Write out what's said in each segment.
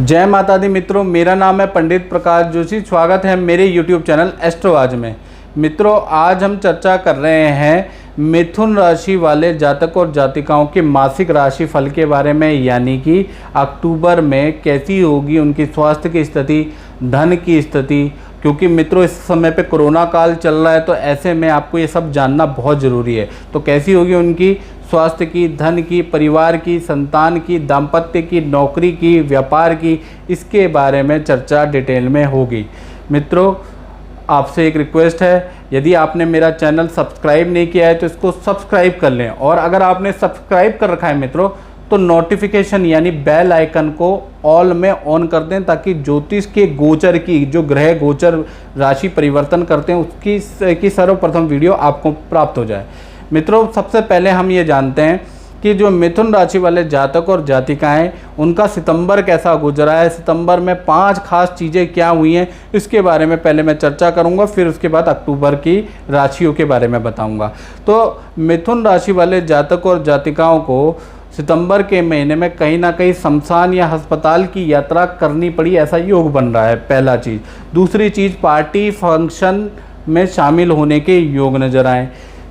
जय माता दी मित्रों, मेरा नाम है पंडित प्रकाश जोशी। स्वागत है मेरे YouTube चैनल एस्ट्रोआज में। मित्रों, आज हम चर्चा कर रहे हैं मिथुन राशि वाले जातक और जातिकाओं के मासिक राशि फल के बारे में, यानी कि अक्टूबर में कैसी होगी उनकी स्वास्थ्य की स्थिति, धन की स्थिति। क्योंकि मित्रों, इस समय पे कोरोना काल चल रहा है, तो ऐसे में आपको ये सब जानना बहुत ज़रूरी है। तो कैसी होगी उनकी स्वास्थ्य की, धन की, परिवार की, संतान की, दाम्पत्य की, नौकरी की, व्यापार की, इसके बारे में चर्चा डिटेल में होगी। मित्रों, आपसे एक रिक्वेस्ट है, यदि आपने मेरा चैनल सब्सक्राइब नहीं किया है तो इसको सब्सक्राइब कर लें, और अगर आपने सब्सक्राइब कर रखा है मित्रों तो नोटिफिकेशन यानी बेल आइकन को ऑल में ऑन कर दें, ताकि ज्योतिष के गोचर की, जो ग्रह गोचर राशि परिवर्तन करते हैं, उसकी सर्वप्रथम वीडियो आपको प्राप्त हो जाए। मित्रों, सबसे पहले हम ये जानते हैं कि जो मिथुन राशि वाले जातक और जातिकाएं, उनका सितंबर कैसा गुजरा है, सितंबर में 5 खास चीज़ें क्या हुई हैं, इसके बारे में पहले मैं चर्चा करूंगा, फिर उसके बाद अक्टूबर की राशियों के बारे में बताऊंगा। तो मिथुन राशि वाले जातक और जातिकाओं को सितंबर के महीने में कहीं ना कहीं शमशान या अस्पताल की यात्रा करनी पड़ी, ऐसा योग बन रहा है, पहला चीज़। दूसरी चीज़, पार्टी फंक्शन में शामिल होने के योग नज़र आए।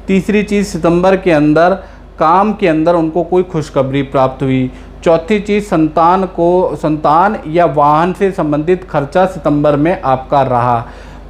तीसरी चीज़, सितंबर के अंदर काम के अंदर उनको कोई खुशखबरी प्राप्त हुई। चौथी चीज़, संतान या वाहन से संबंधित खर्चा सितंबर में आपका रहा।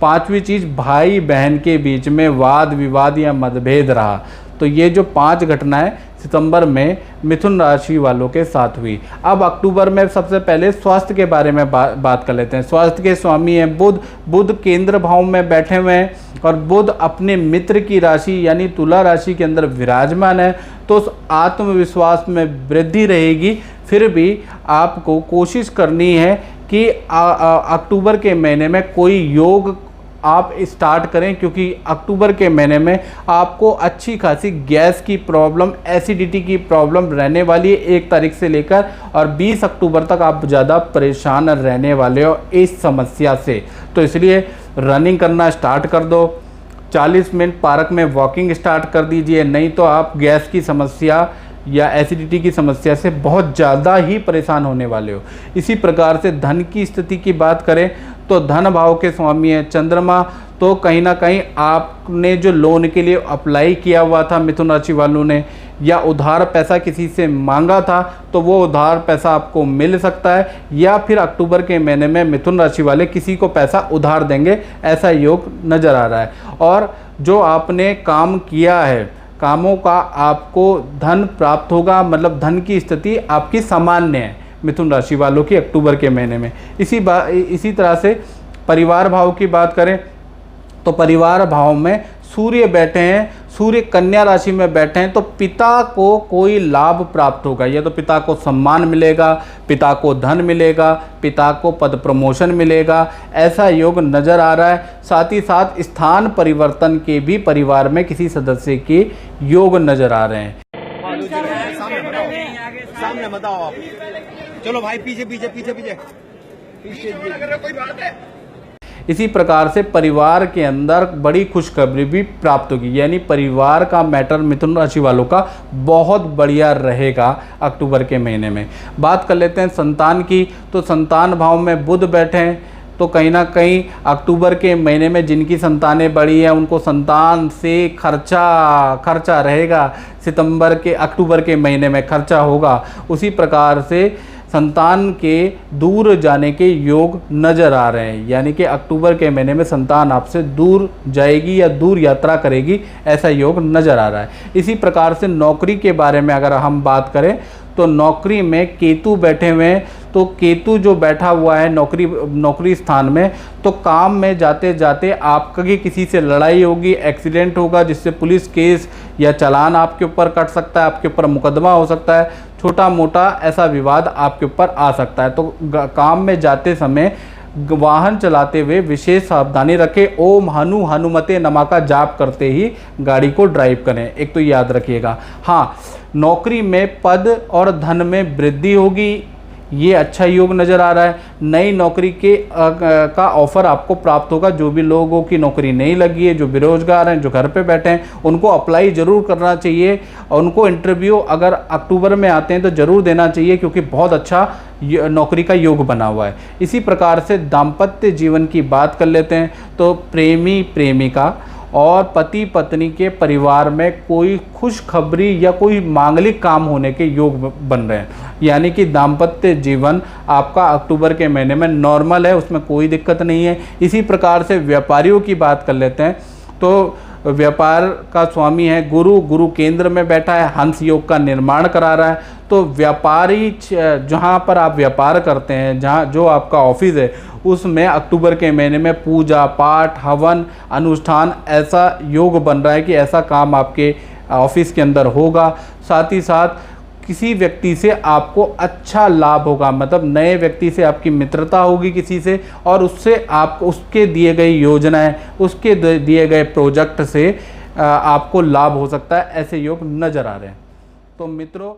पांचवी चीज़, भाई बहन के बीच में वाद विवाद या मतभेद रहा। तो ये जो 5 घटनाएं सितंबर में मिथुन राशि वालों के साथ हुई। अब अक्टूबर में सबसे पहले स्वास्थ्य के बारे में बात कर लेते हैं। स्वास्थ्य के स्वामी हैं बुध केंद्र भाव में बैठे हुए हैं, और बुध अपने मित्र की राशि यानी तुला राशि के अंदर विराजमान है, तो उस आत्मविश्वास में वृद्धि रहेगी। फिर भी आपको कोशिश करनी है कि अक्टूबर के महीने में कोई योग आप स्टार्ट करें, क्योंकि अक्टूबर के महीने में आपको अच्छी खासी गैस की प्रॉब्लम, एसिडिटी की प्रॉब्लम रहने वाली है 1 तारीख से लेकर, और 20 अक्टूबर तक आप ज़्यादा परेशान रहने वाले हो इस समस्या से। तो इसलिए रनिंग करना स्टार्ट कर दो, 40 मिनट पार्क में वॉकिंग स्टार्ट कर दीजिए, नहीं तो आप गैस की समस्या या एसिडिटी की समस्या से बहुत ज़्यादा ही परेशान होने वाले हो। इसी प्रकार से धन की स्थिति की बात करें तो धन भाव के स्वामी है चंद्रमा, तो कहीं ना कहीं आपने जो लोन के लिए अप्लाई किया हुआ था मिथुन राशि वालों ने, या उधार पैसा किसी से मांगा था, तो वो उधार पैसा आपको मिल सकता है, या फिर अक्टूबर के महीने में मिथुन राशि वाले किसी को पैसा उधार देंगे, ऐसा योग नज़र आ रहा है। और जो आपने काम किया है, कामों का आपको धन प्राप्त होगा, मतलब धन की स्थिति आपकी सामान्य है मिथुन राशि वालों की अक्टूबर के महीने में। इसी तरह से परिवार भाव की बात करें तो परिवार भाव में सूर्य बैठे हैं, सूर्य कन्या राशि में बैठे हैं, तो पिता को कोई लाभ प्राप्त होगा। या तो पिता को सम्मान मिलेगा, पिता को धन मिलेगा, पिता को पद प्रमोशन मिलेगा, ऐसा योग नज़र आ रहा है। साथ ही साथ स्थान परिवर्तन के भी परिवार में किसी सदस्य के योग नज़र आ रहे हैं। सामने बताओ आप। चलो भाई, पीछे पीछे पीछे पीछे पीछे कोई बात है। इसी प्रकार से परिवार के अंदर बड़ी खुशखबरी भी प्राप्त होगी, यानी परिवार का मैटर मिथुन राशि वालों का बहुत बढ़िया रहेगा अक्टूबर के महीने में। बात कर लेते हैं संतान की, तो संतान भाव में बुध बैठे हैं, तो कहीं ना कहीं अक्टूबर के महीने में जिनकी संतानें बड़ी हैं उनको संतान से खर्चा रहेगा। अक्टूबर के महीने में खर्चा होगा। उसी प्रकार से संतान के दूर जाने के योग नज़र आ रहे हैं, यानी कि अक्टूबर के महीने में संतान आपसे दूर जाएगी या दूर यात्रा करेगी, ऐसा योग नज़र आ रहा है। इसी प्रकार से नौकरी के बारे में अगर हम बात करें तो नौकरी में केतु बैठे हुए हैं, तो केतु जो बैठा हुआ है नौकरी स्थान में, तो काम में जाते जाते आपकी किसी से लड़ाई होगी, एक्सीडेंट होगा, जिससे पुलिस केस या चालान आपके ऊपर कट सकता है, आपके ऊपर मुकदमा हो सकता है, छोटा मोटा ऐसा विवाद आपके ऊपर आ सकता है। तो काम में जाते समय वाहन चलाते हुए विशेष सावधानी रखें। ओम हनुमते नमा का जाप करते ही गाड़ी को ड्राइव करें, एक तो याद रखिएगा। हाँ, नौकरी में पद और धन में वृद्धि होगी, ये अच्छा योग नज़र आ रहा है। नई नौकरी का ऑफ़र आपको प्राप्त होगा। जो भी लोगों की नौकरी नहीं लगी है, जो बेरोजगार हैं, जो घर पे बैठे हैं, उनको अप्लाई ज़रूर करना चाहिए। उनको इंटरव्यू अगर अक्टूबर में आते हैं तो ज़रूर देना चाहिए, क्योंकि बहुत अच्छा नौकरी का योग बना हुआ है। इसी प्रकार से दाम्पत्य जीवन की बात कर लेते हैं तो प्रेमी प्रेमिका और पति पत्नी के परिवार में कोई खुशखबरी या कोई मांगलिक काम होने के योग बन रहे हैं। यानी कि दाम्पत्य जीवन आपका अक्टूबर के महीने में नॉर्मल है, उसमें कोई दिक्कत नहीं है। इसी प्रकार से व्यापारियों की बात कर लेते हैं तो व्यापार का स्वामी है गुरु, गुरु केंद्र में बैठा है, हंस योग का निर्माण करा रहा है। तो व्यापारी जहाँ पर आप व्यापार करते हैं, जहाँ जो आपका ऑफिस है, उसमें अक्टूबर के महीने में पूजा पाठ, हवन, अनुष्ठान ऐसा योग बन रहा है कि ऐसा काम आपके ऑफिस के अंदर होगा। साथ ही साथ किसी व्यक्ति से आपको अच्छा लाभ होगा, मतलब नए व्यक्ति से आपकी मित्रता होगी किसी से, और उससे आपको उसके दिए गए योजनाएं, उसके दिए गए प्रोजेक्ट से आपको लाभ हो सकता है। ऐसे योग नज़र आ रहे हैं। तो मित्रों,